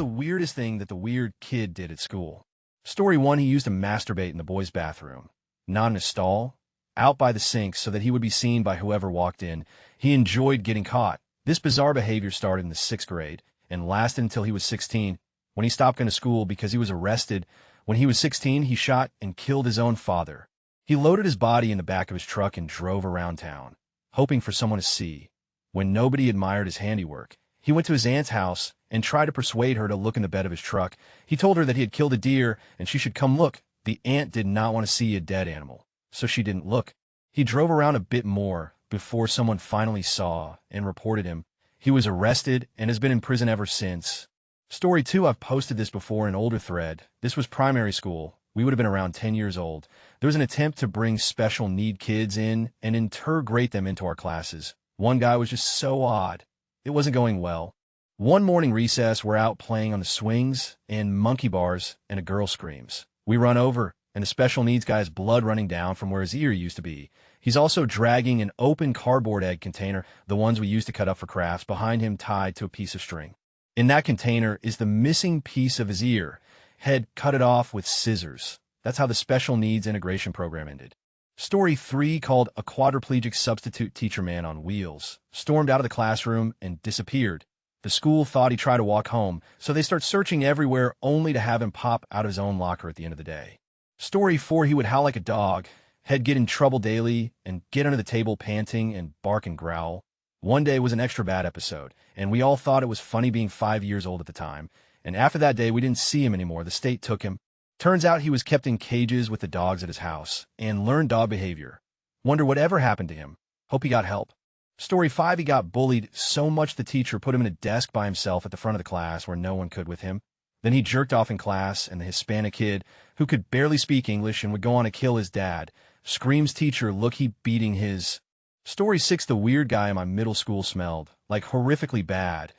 the weirdest thing that the weird kid did at school? Story 1, he used to masturbate in the boys' bathroom. Not in his stall, out by the sink so that he would be seen by whoever walked in. He enjoyed getting caught. This bizarre behavior started in the 6th grade and lasted until he was 16, when he stopped going to school because he was arrested. When he was 16, he shot and killed his own father. He loaded his body in the back of his truck and drove around town, hoping for someone to see. When nobody admired his handiwork, he went to his aunt's house and tried to persuade her to look in the bed of his truck. He told her that he had killed a deer and she should come look. The aunt did not want to see a dead animal, so she didn't look. He drove around a bit more before someone finally saw and reported him. He was arrested and has been in prison ever since. Story 2, I've posted this before in an older thread. This was primary school. We would have been around 10 years old. There was an attempt to bring special need kids in and integrate them into our classes. One guy was just so odd. It wasn't going well. One morning recess, we're out playing on the swings and monkey bars, and a girl screams. We run over, and the special needs guy has blood running down from where his ear used to be. He's also dragging an open cardboard egg container, the ones we used to cut up for crafts, behind him tied to a piece of string. In that container is the missing piece of his ear. Had cut it off with scissors. That's how the special needs integration program ended. Story 3, called A Quadriplegic Substitute Teacher Man on Wheels, stormed out of the classroom and disappeared. The school thought he tried to walk home, so they start searching everywhere only to have him pop out of his own locker at the end of the day. Story 4, he would howl like a dog, he'd get in trouble daily, and get under the table panting and bark and growl. One day was an extra bad episode, and we all thought it was funny being 5 years old at the time. And after that day, we didn't see him anymore. The state took him. Turns out he was kept in cages with the dogs at his house and learned dog behavior. Wonder whatever happened to him. Hope he got help. Story 5, he got bullied so much the teacher put him in a desk by himself at the front of the class where no one could with him. Then he jerked off in class, and the Hispanic kid, who could barely speak English and would go on to kill his dad, screams teacher, look, he beating his. Story 6, the weird guy in my middle school smelled like horrifically bad.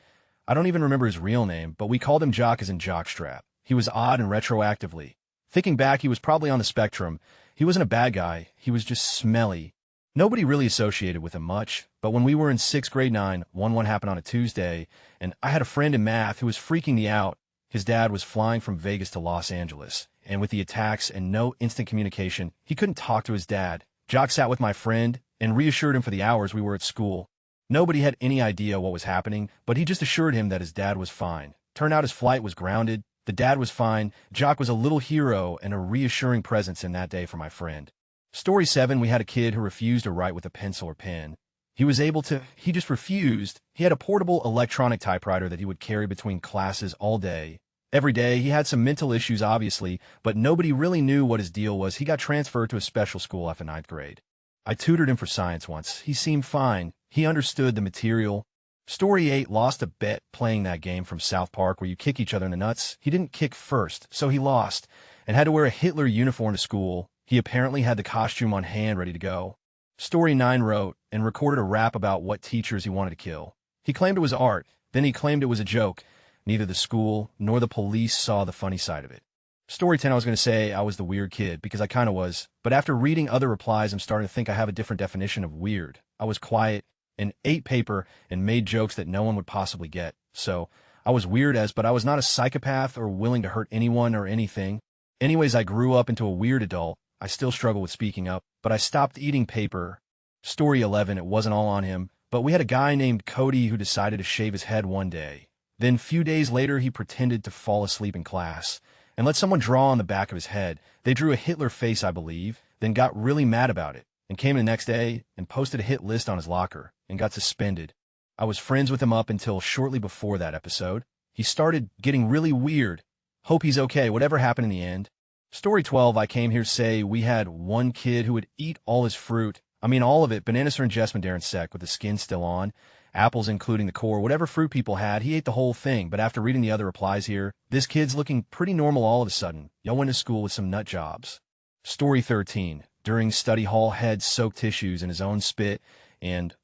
I don't even remember his real name, but we called him Jock as in jockstrap. He was odd and retroactively. Thinking back, he was probably on the spectrum. He wasn't a bad guy. He was just smelly. Nobody really associated with him much, but when we were in 6th grade 9, one happened on a Tuesday, and I had a friend in math who was freaking me out. His dad was flying from Vegas to Los Angeles, and with the attacks and no instant communication, he couldn't talk to his dad. Jock sat with my friend and reassured him for the hours we were at school. Nobody had any idea what was happening, but he just assured him that his dad was fine. Turned out his flight was grounded. The dad was fine. Jock was a little hero and a reassuring presence in that day for my friend. Story 7, we had a kid who refused to write with a pencil or pen. He was able to, he just refused. He had a portable electronic typewriter that he would carry between classes all day. Every day, he had some mental issues, obviously, but nobody really knew what his deal was. He got transferred to a special school after 9th grade. I tutored him for science once. He seemed fine. He understood the material. Story 8, lost a bet playing that game from South Park where you kick each other in the nuts. He didn't kick first, so he lost, and had to wear a Hitler uniform to school. He apparently had the costume on hand ready to go. Story 9, wrote and recorded a rap about what teachers he wanted to kill. He claimed it was art, then he claimed it was a joke. Neither the school nor the police saw the funny side of it. Story 10, I was going to say I was the weird kid, because I kind of was, but after reading other replies, I'm starting to think I have a different definition of weird. I was quiet and ate paper and made jokes that no one would possibly get. So I was weird but I was not a psychopath or willing to hurt anyone or anything. Anyways, I grew up into a weird adult. I still struggle with speaking up, but I stopped eating paper. Story 11, it wasn't all on him, but we had a guy named Cody who decided to shave his head one day. Then, few days later, he pretended to fall asleep in class and let someone draw on the back of his head. They drew a Hitler face, I believe, then got really mad about it and came the next day and posted a hit list on his locker and got suspended. I was friends with him up until shortly before that episode. He started getting really weird. Hope he's okay, whatever happened in the end. Story 12, I came here to say we had one kid who would eat all his fruit. I mean all of it, bananas are ingestible Darren Sec with the skin still on. Apples including the core, whatever fruit people had, he ate the whole thing. But after reading the other replies here, this kid's looking pretty normal all of a sudden. Y'all went to school with some nut jobs. Story 13, during study hall, had soaked tissues in his own spit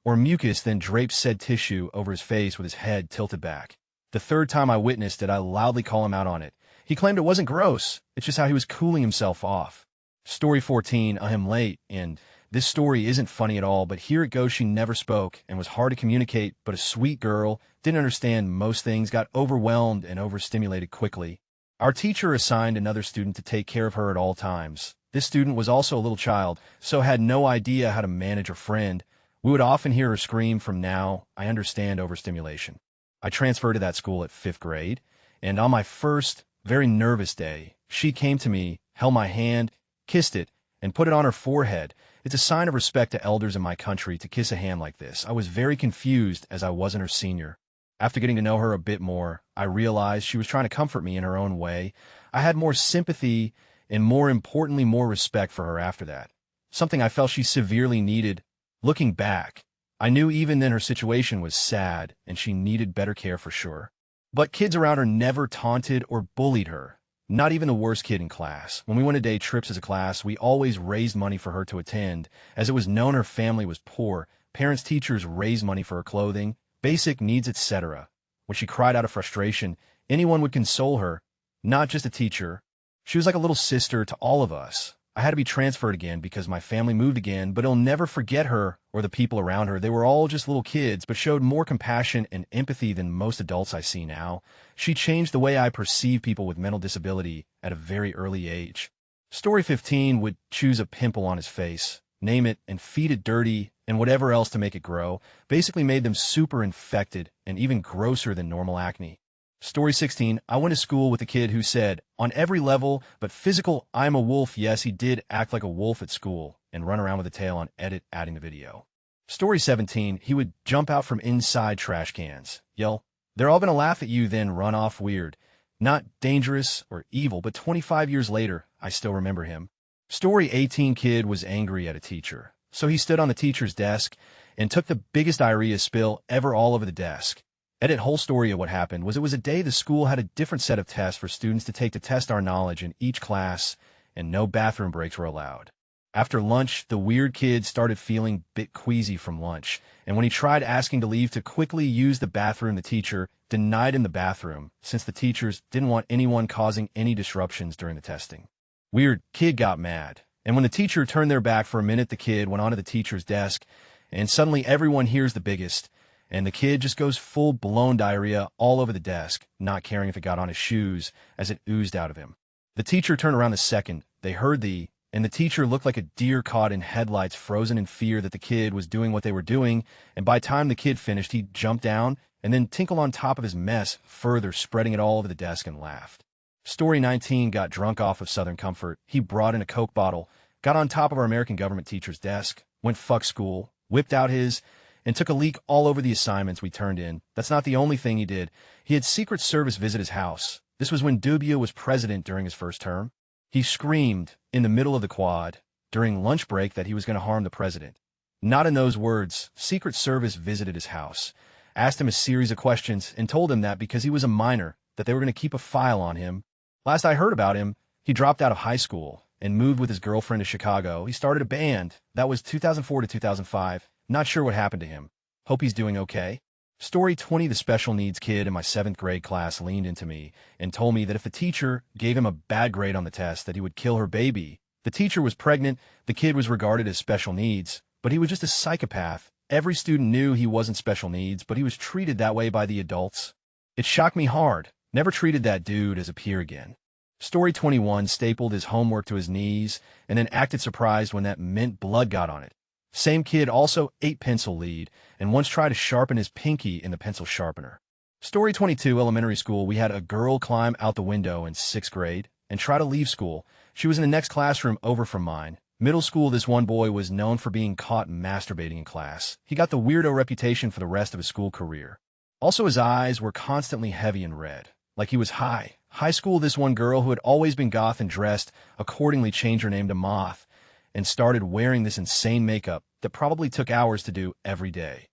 or mucus, then draped said tissue over his face with his head tilted back. The third time I witnessed it, I loudly call him out on it. He claimed it wasn't gross. It's just how he was cooling himself off. Story 14, I am late, and This story isn't funny at all, but here it goes. She never spoke and was hard to communicate, but a sweet girl, didn't understand most things, got overwhelmed and overstimulated quickly. Our teacher assigned another student to take care of her at all times. This student was also a little child, so had no idea how to manage a friend. We would often hear her scream from "Now, I understand overstimulation." I transferred to that school at 5th grade, and on my first, very nervous day, she came to me, held my hand, kissed it, and put it on her forehead. It's a sign of respect to elders in my country to kiss a hand like this. I was very confused as I wasn't her senior. After getting to know her a bit more, I realized she was trying to comfort me in her own way. I had more sympathy and, more importantly, more respect for her after that. Something I felt she severely needed. Looking back, I knew even then her situation was sad and she needed better care for sure. But kids around her never taunted or bullied her. Not even the worst kid in class. When we went to day trips as a class, we always raised money for her to attend, as it was known her family was poor. Parents, teachers raised money for her clothing, basic needs, etc. When she cried out of frustration, anyone would console her, not just a teacher. She was like a little sister to all of us. I had to be transferred again because my family moved again, but I'll never forget her or the people around her. They were all just little kids, but showed more compassion and empathy than most adults I see now. She changed the way I perceive people with mental disability at a very early age. Story 15 would choose a pimple on his face, name it, and feed it dirty and whatever else to make it grow. Basically made them super infected and even grosser than normal acne. Story 16, I went to school with a kid who said, on every level, but physical, I'm a wolf. Yes, he did act like a wolf at school and run around with a tail on edit, adding the video. Story 17, he would jump out from inside trash cans, yell, "They're all gonna laugh at you," then run off weird. Not dangerous or evil, but 25 years later, I still remember him. Story 18, kid was angry at a teacher. So he stood on the teacher's desk and took the biggest diarrhea spill ever all over the desk. Edit whole story of what happened was it was a day the school had a different set of tests for students to take to test our knowledge in each class, and no bathroom breaks were allowed. After lunch, the weird kid started feeling a bit queasy from lunch, and when he tried asking to leave to quickly use the bathroom, the teacher denied him the bathroom, since the teachers didn't want anyone causing any disruptions during the testing. Weird kid got mad, and when the teacher turned their back for a minute, the kid went onto the teacher's desk, and suddenly everyone hears the biggest, and the kid just goes full-blown diarrhea all over the desk, not caring if it got on his shoes, as it oozed out of him. The teacher turned around the second they heard and the teacher looked like a deer caught in headlights, frozen in fear that the kid was doing what they were doing, and by the time the kid finished, he jumped down and then tinkled on top of his mess, further spreading it all over the desk, and laughed. Story 19 got drunk off of Southern Comfort. He brought in a Coke bottle, got on top of our American government teacher's desk, went fuck school, whipped out his, and took a leak all over the assignments we turned in. That's not the only thing he did. He had Secret Service visit his house. This was when Dubia was president during his first term. He screamed in the middle of the quad during lunch break that he was going to harm the president. Not in those words. Secret Service visited his house, asked him a series of questions, and told him that because he was a minor, that they were going to keep a file on him. Last I heard about him, he dropped out of high school and moved with his girlfriend to Chicago. He started a band. That was 2004 to 2005. Not sure what happened to him. Hope he's doing okay. Story 20, the special needs kid in my 7th grade class leaned into me and told me that if the teacher gave him a bad grade on the test, that he would kill her baby. The teacher was pregnant. The kid was regarded as special needs, but he was just a psychopath. Every student knew he wasn't special needs, but he was treated that way by the adults. It shocked me hard. Never treated that dude as a peer again. Story 21, stapled his homework to his knees and then acted surprised when that mint blood got on it. Same kid also ate pencil lead and once tried to sharpen his pinky in the pencil sharpener. Story 22, elementary school. We had a girl climb out the window in 6th grade and try to leave school. She was in the next classroom over from mine. Middle school, this one boy was known for being caught masturbating in class. He got the weirdo reputation for the rest of his school career. Also, his eyes were constantly heavy and red, like he was high. High school, this one girl who had always been goth and dressed accordingly changed her name to Moth and started wearing this insane makeup that probably took hours to do every day,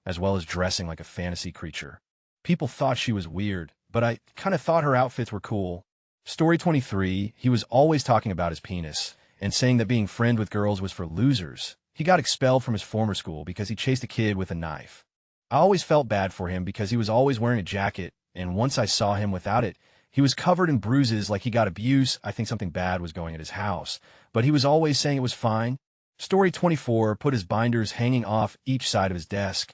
as well as dressing like a fantasy creature. People thought she was weird, but I kind of thought her outfits were cool. Story 23, he was always talking about his penis and saying that being friends with girls was for losers. He got expelled from his former school because he chased a kid with a knife. I always felt bad for him because he was always wearing a jacket, and once I saw him without it, he was covered in bruises like he got abuse. I think something bad was going at his house, but he was always saying it was fine. Story 24 put his binders hanging off each side of his desk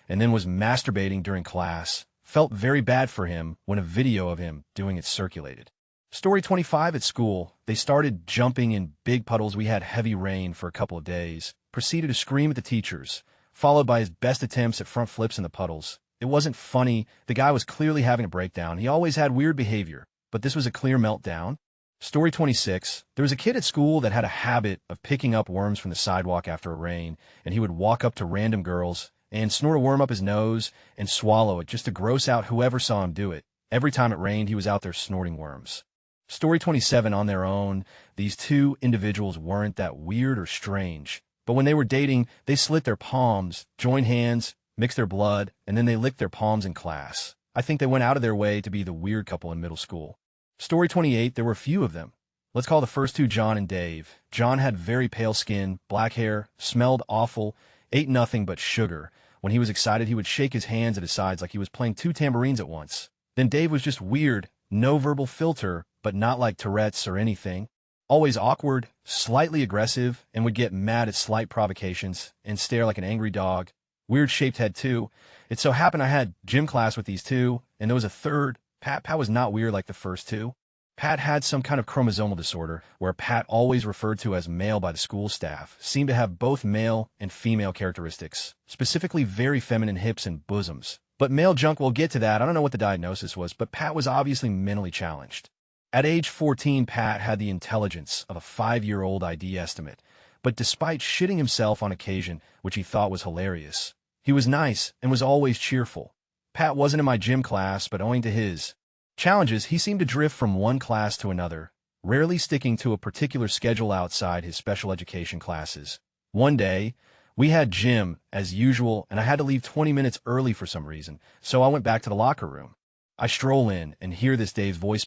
and then was masturbating during class. Felt very bad for him when a video of him doing it circulated. Story 25 at school. They started jumping in big puddles. We had heavy rain for a couple of days. Proceeded to scream at the teachers, followed by his best attempts at front flips in the puddles. It wasn't funny. The guy was clearly having a breakdown. He always had weird behavior, but this was a clear meltdown. Story 26. There was a kid at school that had a habit of picking up worms from the sidewalk after a rain, and he would walk up to random girls and snort a worm up his nose and swallow it just to gross out whoever saw him do it. Every time it rained, he was out there snorting worms. Story 27. On their own, these two individuals weren't that weird or strange, but when they were dating, they slit their palms, joined hands, mixed their blood, and then they licked their palms in class. I think they went out of their way to be the weird couple in middle school. Story 28, there were a few of them. Let's call the first two John and Dave. John had very pale skin, black hair, smelled awful, ate nothing but sugar. When he was excited, he would shake his hands at his sides like he was playing two tambourines at once. Then Dave was just weird, no verbal filter, but not like Tourette's or anything. Always awkward, slightly aggressive, and would get mad at slight provocations and stare like an angry dog. Weird-shaped head, too. It so happened I had gym class with these two, and there was a third. Pat was not weird like the first two. Pat had some kind of chromosomal disorder, where Pat, always referred to as male by the school staff, seemed to have both male and female characteristics, specifically very feminine hips and bosoms. But male junk, we'll get to that. I don't know what the diagnosis was, but Pat was obviously mentally challenged. At age 14, Pat had the intelligence of a 5-year-old ID estimate, but despite shitting himself on occasion, which he thought was hilarious, he was nice and was always cheerful. Pat wasn't in my gym class, but owing to his challenges, he seemed to drift from one class to another, rarely sticking to a particular schedule outside his special education classes. One day, we had gym, as usual, and I had to leave 20 minutes early for some reason, so I went back to the locker room. I stroll in and hear this Dave's voice,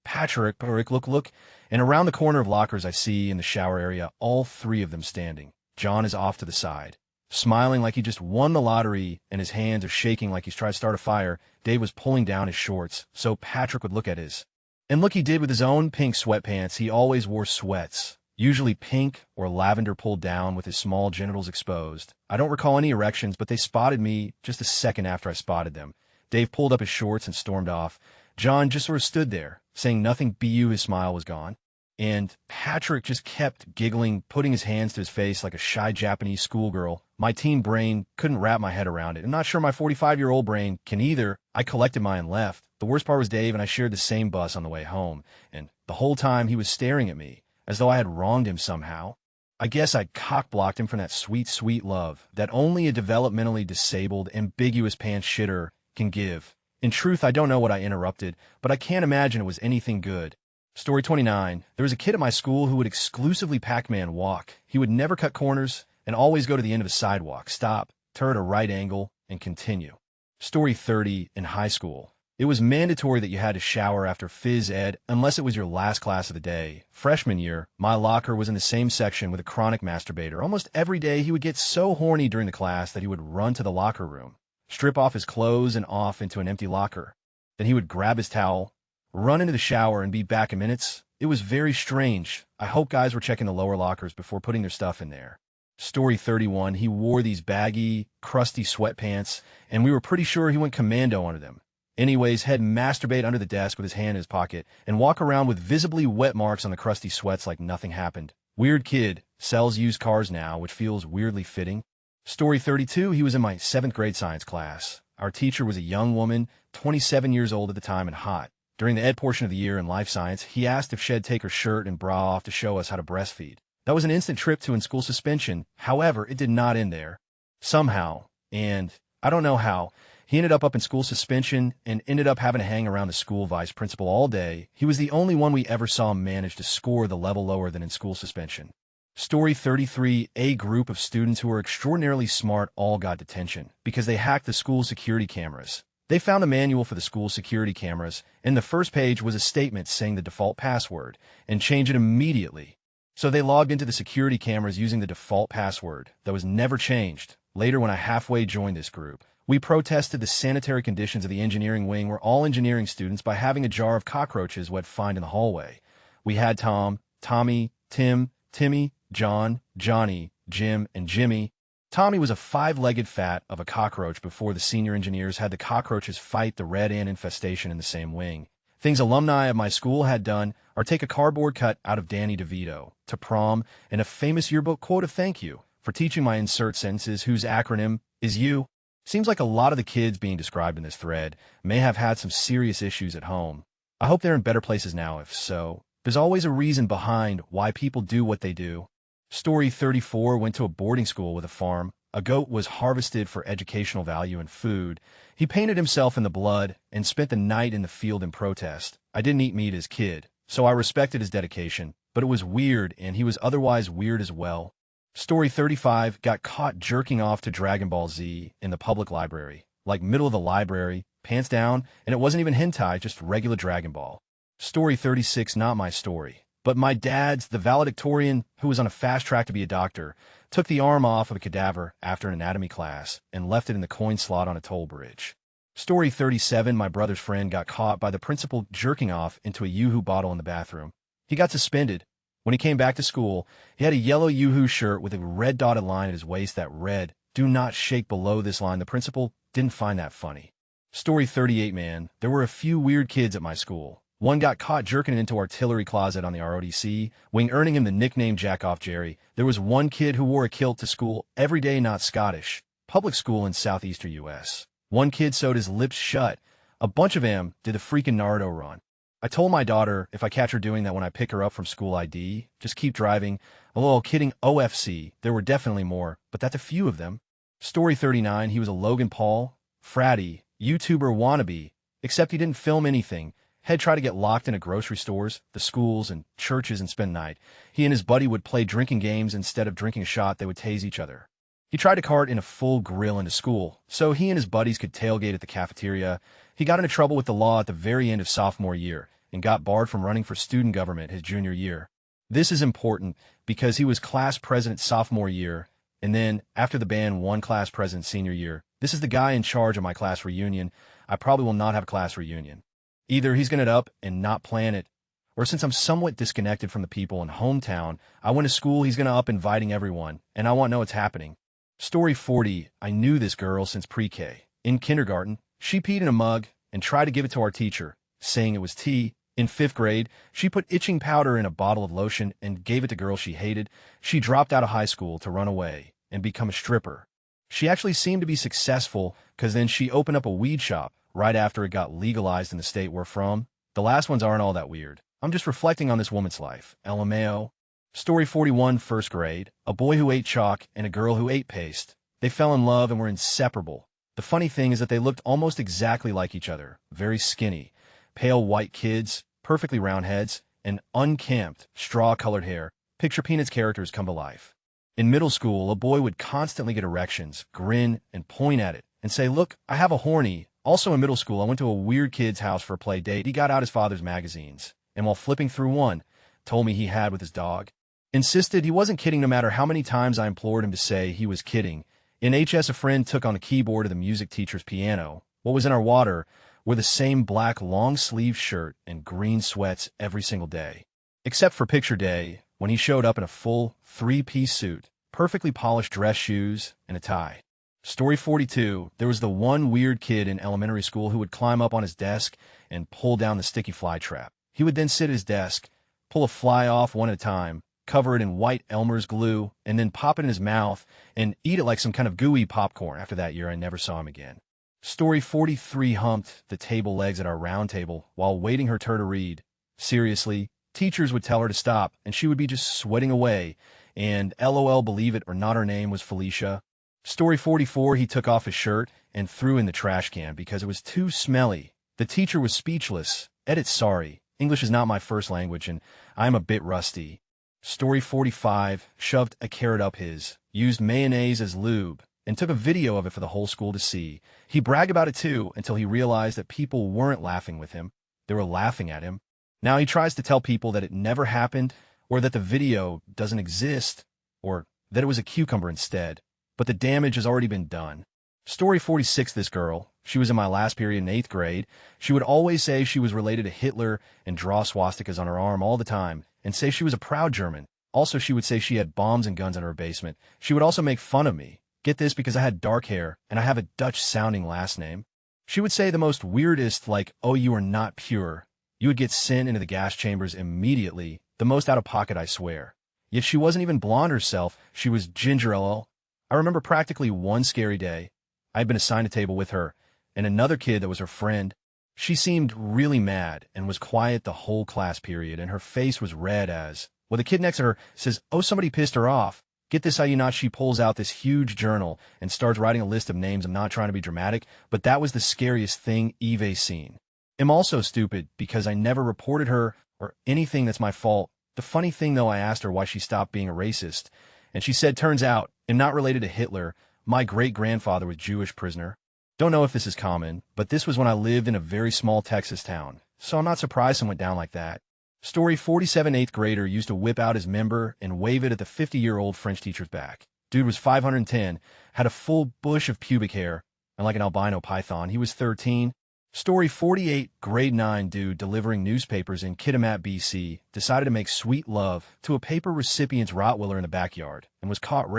Patrick, look, and around the corner of lockers I see in the shower area all three of them standing. John is off to the side, smiling like he just won the lottery, and his hands are shaking like he's trying to start a fire. Dave was pulling down his shorts so Patrick would look at his. And look he did with his own pink sweatpants. He always wore sweats, usually pink or lavender, pulled down with his small genitals exposed. I don't recall any erections, but they spotted me just a second after I spotted them. Dave pulled up his shorts and stormed off. John just sort of stood there, saying nothing. His smile was gone. And Patrick just kept giggling, putting his hands to his face like a shy Japanese schoolgirl. My teen brain couldn't wrap my head around it. I'm not sure my 45-year-old brain can either. I collected mine and left. The worst part was Dave and I shared the same bus on the way home, and the whole time he was staring at me, as though I had wronged him somehow. I guess I'd cock-blocked him from that sweet, sweet love that only a developmentally disabled, ambiguous pants shitter can give. In truth, I don't know what I interrupted, but I can't imagine it was anything good. Story 29. There was a kid at my school who would exclusively Pac-Man walk. He would never cut corners and always go to the end of a sidewalk, stop, turn at a right angle, and continue. Story 30. In high school, it was mandatory that you had to shower after phys ed unless it was your last class of the day. Freshman year, my locker was in the same section with a chronic masturbator. Almost every day, he would get so horny during the class that he would run to the locker room, strip off his clothes and off into an empty locker. Then he would grab his towel, run into the shower, and be back in minutes. It was very strange. I hope guys were checking the lower lockers before putting their stuff in there. Story 31. He wore these baggy, crusty sweatpants, and we were pretty sure he went commando under them. Anyways, he'd masturbate under the desk with his hand in his pocket and walk around with visibly wet marks on the crusty sweats like nothing happened. Weird kid. Sells used cars now, which feels weirdly fitting. Story 32. He was in my 7th grade science class. Our teacher was a young woman, 27 years old at the time and hot. During the ed portion of the year in life science, he asked if she'd take her shirt and bra off to show us how to breastfeed. That was an instant trip to in-school suspension. However, it did not end there. Somehow, and I don't know how, he ended up in school suspension and ended up having to hang around the school vice principal all day. He was the only one we ever saw manage to score the level lower than in school suspension. Story 33. A group of students who were extraordinarily smart all got detention because they hacked the school security cameras. They found a manual for the school security cameras, and the first page was a statement saying the default password, and change it immediately. So they logged into the security cameras using the default password that was never changed. Later, when I halfway joined this group, we protested the sanitary conditions of the engineering wing where all engineering students by having a jar of cockroaches we'd find in the hallway. We had Tom, Tommy, Tim, Timmy, John, Johnny, Jim, and Jimmy. Tommy was a five-legged fat of a cockroach before the senior engineers had the cockroaches fight the red ant infestation in the same wing. Things alumni of my school had done are take a cardboard cut out of Danny DeVito to prom and a famous yearbook quote of thank you for teaching my insert sentences whose acronym is you. Seems like a lot of the kids being described in this thread may have had some serious issues at home. I hope they're in better places now. If so, there's always a reason behind why people do what they do. Story 34 went to a boarding school with a farm. A goat was harvested for educational value and food. He painted himself in the blood and spent the night in the field in protest. I didn't eat meat as a kid, so I respected his dedication, but it was weird and he was otherwise weird as well. Story 35 got caught jerking off to Dragon Ball Z in the public library, like middle of the library, pants down, and it wasn't even hentai, just regular Dragon Ball. Story 36, not my story, but my dad's, the valedictorian who was on a fast track to be a doctor, took the arm off of a cadaver after an anatomy class and left it in the coin slot on a toll bridge. Story 37, my brother's friend got caught by the principal jerking off into a Yoo-hoo bottle in the bathroom. He got suspended. When he came back to school, he had a yellow Yoo-hoo shirt with a red dotted line at his waist that read, "Do not shake below this line." The principal didn't find that funny. Story 38, man, there were a few weird kids at my school. One got caught jerking it into artillery closet on the ROTC wing, earning him the nickname Jack-Off Jerry. There was one kid who wore a kilt to school every day, not Scottish. Public school in southeastern U.S. One kid sewed his lips shut. A bunch of them did the freaking Naruto run. I told my daughter if I catch her doing that when I pick her up from school ID, just keep driving. A little kidding, OFC. There were definitely more, but that's a few of them. Story 39, he was a Logan Paul, fratty, YouTuber wannabe, except he didn't film anything. He'd try to get locked into grocery stores, the schools, and churches and spend the night. He and his buddy would play drinking games. Instead of drinking a shot, they would tase each other. He tried to cart in a full grill into school, so he and his buddies could tailgate at the cafeteria. He got into trouble with the law at the very end of sophomore year and got barred from running for student government his junior year. This is important because he was class president sophomore year, and then, after the band won class president senior year, this is the guy in charge of my class reunion. I probably will not have a class reunion. Either he's going to up and not plan it, or since I'm somewhat disconnected from the people in hometown, I went to school, he's going to up inviting everyone, and I want to know what's happening. Story 40, I knew this girl since pre-K. In kindergarten, she peed in a mug and tried to give it to our teacher, saying it was tea. In 5th grade, she put itching powder in a bottle of lotion and gave it to girls she hated. She dropped out of high school to run away and become a stripper. She actually seemed to be successful because then she opened up a weed shop right after it got legalized in the state we're from. The last ones aren't all that weird. I'm just reflecting on this woman's life. LMAO. Story 41, 1st grade. A boy who ate chalk and a girl who ate paste. They fell in love and were inseparable. The funny thing is that they looked almost exactly like each other. Very skinny. Pale white kids, perfectly round heads, and unkempt, straw-colored hair. Picture Peanuts characters come to life. In middle school, a boy would constantly get erections, grin, and point at it, and say, "Look, I have a horny." Also in middle school, I went to a weird kid's house for a play date. He got out his father's magazines, and while flipping through one, told me he had with his dog. Insisted he wasn't kidding no matter how many times I implored him to say he was kidding. In HS, a friend took on the keyboard of the music teacher's piano. What was in our water were the same black long-sleeved shirt and green sweats every single day. Except for picture day, when he showed up in a full 3-piece suit, perfectly polished dress shoes, and a tie. Story 42, there was the one weird kid in elementary school who would climb up on his desk and pull down the sticky fly trap. He would then sit at his desk, pull a fly off one at a time, cover it in white Elmer's glue, and then pop it in his mouth and eat it like some kind of gooey popcorn. After that year, I never saw him again. Story 43 humped the table legs at our round table while waiting her turn to read. Seriously, teachers would tell her to stop, and she would be just sweating away, and LOL, believe it or not, her name was Felicia. Story 44, he took off his shirt and threw in the trash can because it was too smelly. The teacher was speechless. Edit, sorry. English is not my first language, and I'm a bit rusty. Story 45, shoved a carrot up his, used mayonnaise as lube, and took a video of it for the whole school to see. He bragged about it too until he realized that people weren't laughing with him. They were laughing at him. Now he tries to tell people that it never happened, or that the video doesn't exist, or that it was a cucumber instead. But the damage has already been done. Story 46, this girl. She was in my last period in 8th grade. She would always say she was related to Hitler and draw swastikas on her arm all the time, and say she was a proud German. Also, she would say she had bombs and guns in her basement. She would also make fun of me. Get this, because I had dark hair and I have a Dutch-sounding last name. She would say the most weirdest, like, "Oh, you are not pure." You would get sent into the gas chambers immediately. The most out of pocket, I swear. Yet she wasn't even blonde herself. She was ginger LL. I remember practically one scary day. I had been assigned a table with her and another kid that was her friend. She seemed really mad and was quiet the whole class period, and her face was red as, well, the kid next to her says, "Oh, somebody pissed her off." Get this, how you not, she pulls out this huge journal and starts writing a list of names. I'm not trying to be dramatic, but that was the scariest thing Eve's seen. I'm also stupid because I never reported her or anything that's my fault. The funny thing, though, I asked her why she stopped being a racist, and she said, turns out, I'm not related to Hitler. My great-grandfather was Jewish prisoner. Don't know if this is common, but this was when I lived in a very small Texas town, so I'm not surprised it went down like that. Story 47, 8th grader used to whip out his member and wave it at the 50-year-old French teacher's back. Dude was 510, had a full bush of pubic hair, and like an albino python. He was 13. Story 48, grade 9 dude delivering newspapers in Kitimat, BC, decided to make sweet love to a paper recipient's Rottweiler in the backyard and was caught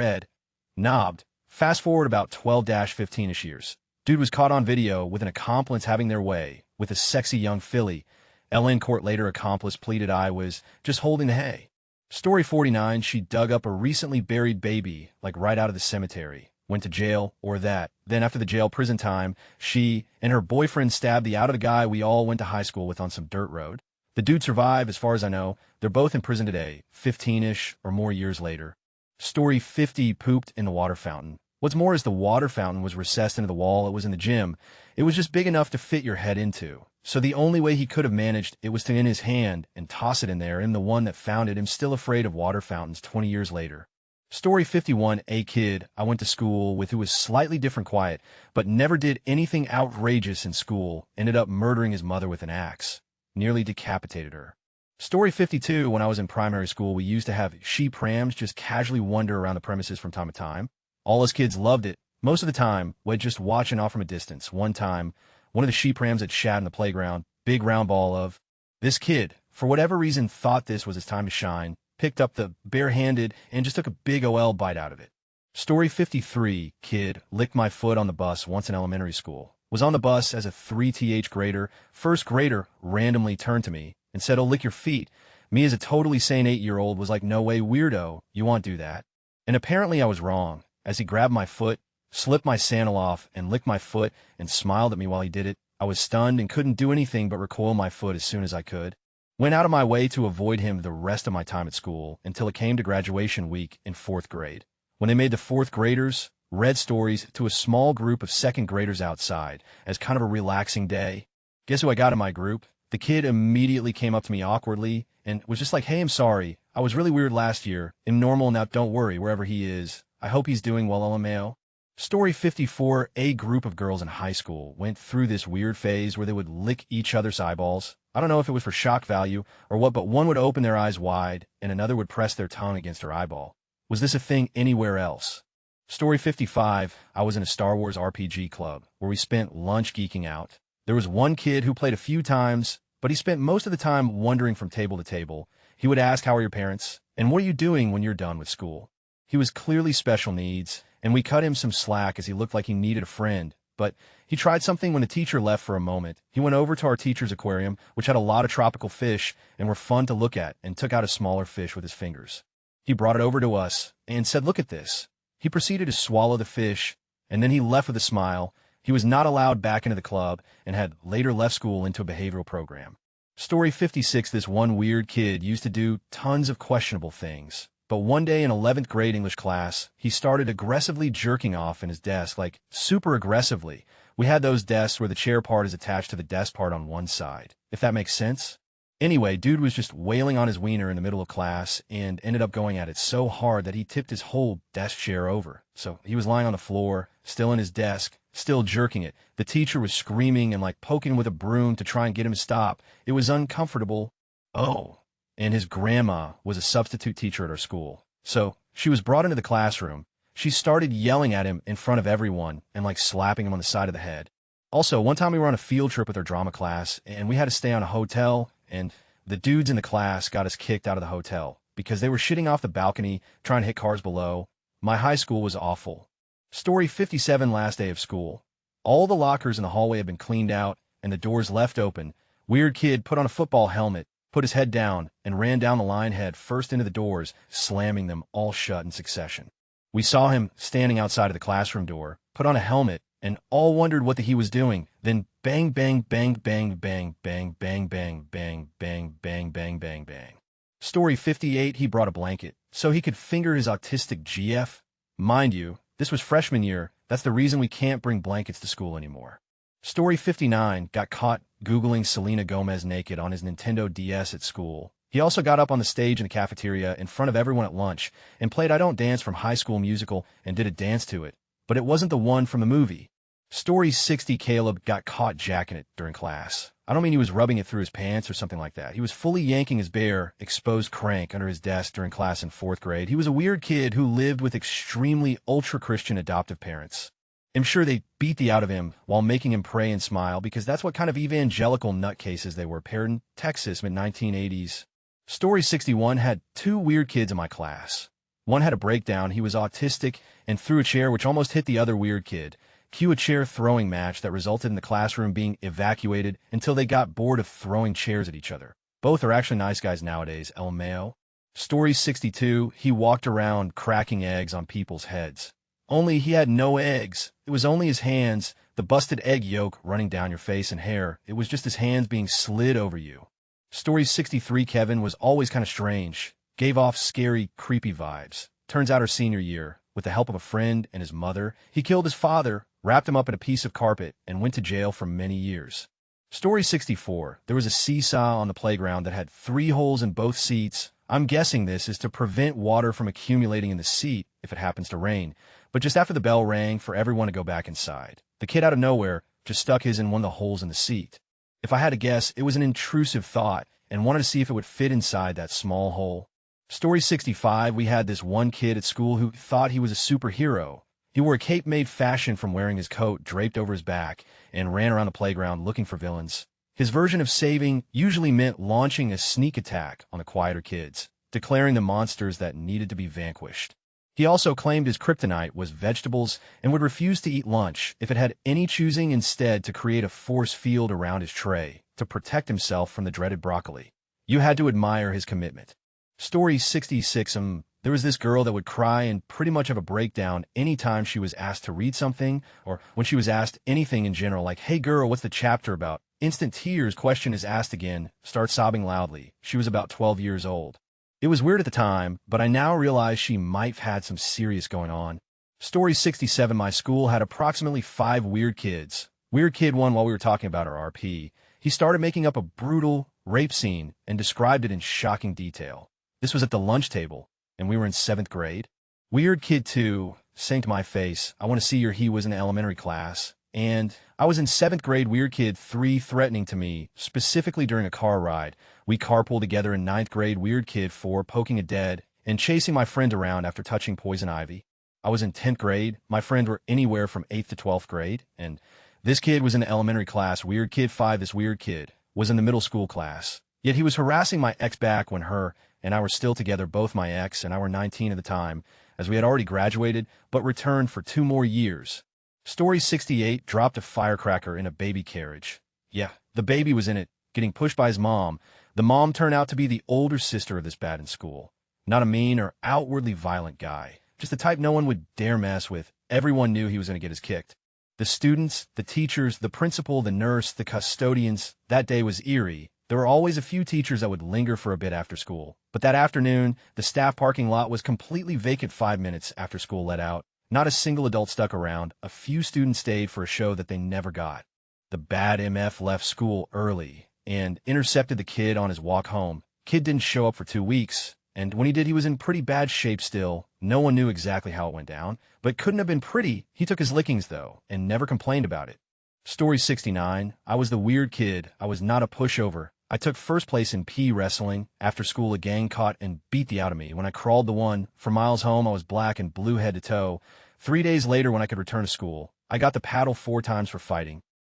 knobbed. Fast forward about 12-15-ish years. Dude was caught on video with an accomplice having their way with a sexy young filly. LN court later accomplice pleaded I was just holding the hay. Story 49, she dug up a recently buried baby, like right out of the cemetery. Went to jail, or that. Then after the jail prison time, she and her boyfriend stabbed the out of the guy we all went to high school with on some dirt road. The dude survived, as far as I know. They're both in prison today, 15-ish or more years later. Story 50, pooped in the water fountain. What's more is the water fountain was recessed into the wall. It was in the gym. It was just big enough to fit your head into. So the only way he could have managed it was to in his hand and toss it in there. And the one that found it, I'm still afraid of water fountains 20 years later. Story 51, a kid I went to school with who was slightly different quiet, but never did anything outrageous in school, ended up murdering his mother with an axe. Nearly decapitated her. Story 52, when I was in primary school, we used to have sheep prams just casually wander around the premises from time to time. All us kids loved it. Most of the time, we'd just watching off from a distance. One time, one of the sheep rams had shat in the playground, big round ball of. This kid, for whatever reason, thought this was his time to shine, picked up the barehanded and just took a big OL bite out of it. Story 53, kid licked my foot on the bus once in elementary school. Was on the bus as a 3th grader. First grader randomly turned to me and said, "Oh, lick your feet." Me as a totally sane 8-year-old was like, "No way, weirdo, you won't do that." And apparently I was wrong, as he grabbed my foot, slipped my sandal off, and licked my foot and smiled at me while he did it. I was stunned and couldn't do anything but recoil my foot as soon as I could. Went out of my way to avoid him the rest of my time at school until it came to graduation week in 4th grade. When they made the 4th graders read stories to a small group of 2nd graders outside as kind of a relaxing day. Guess who I got in my group? The kid immediately came up to me awkwardly and was just like, "Hey, I'm sorry. I was really weird last year. I'm normal now. Don't worry, wherever he is. I hope he's doing well, LMAO." Story 54, a group of girls in high school went through this weird phase where they would lick each other's eyeballs. I don't know if it was for shock value or what, but one would open their eyes wide and another would press their tongue against her eyeball. Was this a thing anywhere else? Story 55, I was in a Star Wars RPG club where we spent lunch geeking out. There was one kid who played a few times, but he spent most of the time wandering from table to table. He would ask, "How are your parents? And what are you doing when you're done with school?" He was clearly special needs, and we cut him some slack as he looked like he needed a friend. But he tried something when the teacher left for a moment. He went over to our teacher's aquarium, which had a lot of tropical fish and were fun to look at, and took out a smaller fish with his fingers. He brought it over to us and said, "Look at this." He proceeded to swallow the fish, and then he left with a smile. He was not allowed back into the club and had later left school into a behavioral program. Story 56, this one weird kid used to do tons of questionable things. But one day in 11th grade English class, he started aggressively jerking off in his desk, like super aggressively. We had those desks where the chair part is attached to the desk part on one side, if that makes sense. Anyway, dude was just wailing on his wiener in the middle of class and ended up going at it so hard that he tipped his whole desk chair over. So he was lying on the floor, still in his desk, still jerking it. The teacher was screaming and like poking with a broom to try and get him to stop. It was uncomfortable. Oh. And his grandma was a substitute teacher at our school. So she was brought into the classroom. She started yelling at him in front of everyone and like slapping him on the side of the head. Also, one time we were on a field trip with our drama class and we had to stay on a hotel, and the dudes in the class got us kicked out of the hotel. because they were shitting off the balcony, trying to hit cars below. My high school was awful. Story 57, last day of school. All the lockers in the hallway had been cleaned out, and the doors left open. Weird kid put on a football helmet, put his head down, and ran down the line head first into the doors, slamming them all shut in succession. We saw him standing outside of the classroom door, put on a helmet, and all wondered what he was doing. Then bang, bang, bang, bang, bang, bang, bang, bang, bang, bang, bang, bang, bang, bang. Story 58, he brought a blanket so he could finger his autistic GF. Mind you, this was freshman year. That's the reason we can't bring blankets to school anymore. Story 59, got caught Googling Selena Gomez naked on his Nintendo DS at school. He also got up on the stage in the cafeteria in front of everyone at lunch and played I Don't Dance from High School Musical and did a dance to it, but it wasn't the one from the movie. Story 60, Caleb got caught jacking it during class. I don't mean he was rubbing it through his pants or something like that. He was fully yanking his bare, exposed crank under his desk during class in 4th grade. He was a weird kid who lived with extremely ultra-Christian adoptive parents. I'm sure they beat the out of him while making him pray and smile because that's what kind of evangelical nutcases they were, paired in Texas mid-1980s. Story 61, had 2 weird kids in my class. One had a breakdown. He was autistic and threw a chair which almost hit the other weird kid. Cue a chair throwing match that resulted in the classroom being evacuated until they got bored of throwing chairs at each other. Both are actually nice guys nowadays, LMAO. Story 62, he walked around cracking eggs on people's heads. Only he had no eggs. It was only his hands, the busted egg yolk running down your face and hair. It was just his hands being slid over you. Story 63, Kevin was always kind of strange. Gave off scary, creepy vibes. Turns out our senior year, with the help of a friend and his mother, he killed his father, wrapped him up in a piece of carpet, and went to jail for many years. Story 64, there was a seesaw on the playground that had 3 holes in both seats. I'm guessing this is to prevent water from accumulating in the seat if it happens to rain, but just after the bell rang for everyone to go back inside, the kid out of nowhere just stuck his in one of the holes in the seat. If I had to guess, it was an intrusive thought and wanted to see if it would fit inside that small hole. Story 65, we had this one kid at school who thought he was a superhero. He wore a cape-made fashion from wearing his coat draped over his back and ran around the playground looking for villains. His version of saving usually meant launching a sneak attack on the quieter kids, declaring them monsters that needed to be vanquished. He also claimed his kryptonite was vegetables and would refuse to eat lunch if it had any, choosing instead to create a force field around his tray to protect himself from the dreaded broccoli. You had to admire his commitment. Story 66, there was this girl that would cry and pretty much have a breakdown anytime she was asked to read something or when she was asked anything in general, like, hey girl, what's the chapter about? Instant tears, question is asked again, start sobbing loudly. She was about 12 years old. It was weird at the time, but I now realize she might have had some serious going on. Story 67, my school had approximately 5 weird kids. Weird kid 1, while we were talking about our RP, he started making up a brutal rape scene and described it in shocking detail. This was at the lunch table, and we were in 7th grade. Weird kid 2, saying to my face, I want to see your, he was in elementary class. And I was in 7th grade. Weird kid 3 threatening to me, specifically during a car ride. We carpooled together in 9th grade. Weird kid 4 poking a dead and chasing my friend around after touching poison ivy. I was in 10th grade. My friend were anywhere from 8th to 12th grade. And this kid was in the elementary class. Weird kid 5, this weird kid, was in the middle school class. Yet he was harassing my ex back when her and I were still together, both my ex and I were 19 at the time, as we had already graduated, but returned for 2 more years. Story 68, dropped a firecracker in a baby carriage. Yeah, the baby was in it, getting pushed by his mom. The mom turned out to be the older sister of this bad in school. Not a mean or outwardly violent guy, just the type no one would dare mess with. Everyone knew he was going to get his kicked. The students, the teachers, the principal, the nurse, the custodians. That day was eerie. There were always a few teachers that would linger for a bit after school. But that afternoon, the staff parking lot was completely vacant 5 minutes after school let out. Not a single adult stuck around. A few students stayed for a show that they never got. The bad MF left school early and intercepted the kid on his walk home. Kid didn't show up for 2 weeks, and when he did, he was in pretty bad shape still. No one knew exactly how it went down, but couldn't have been pretty. He took his lickings, though, and never complained about it. Story 69, I was the weird kid. I was not a pushover. I took first place in PE wrestling. After school, a gang caught and beat the out of me. When I crawled the one for miles home, I was black and blue head to toe. 3 days later, when I could return to school, I got the paddle 4 times for fighting.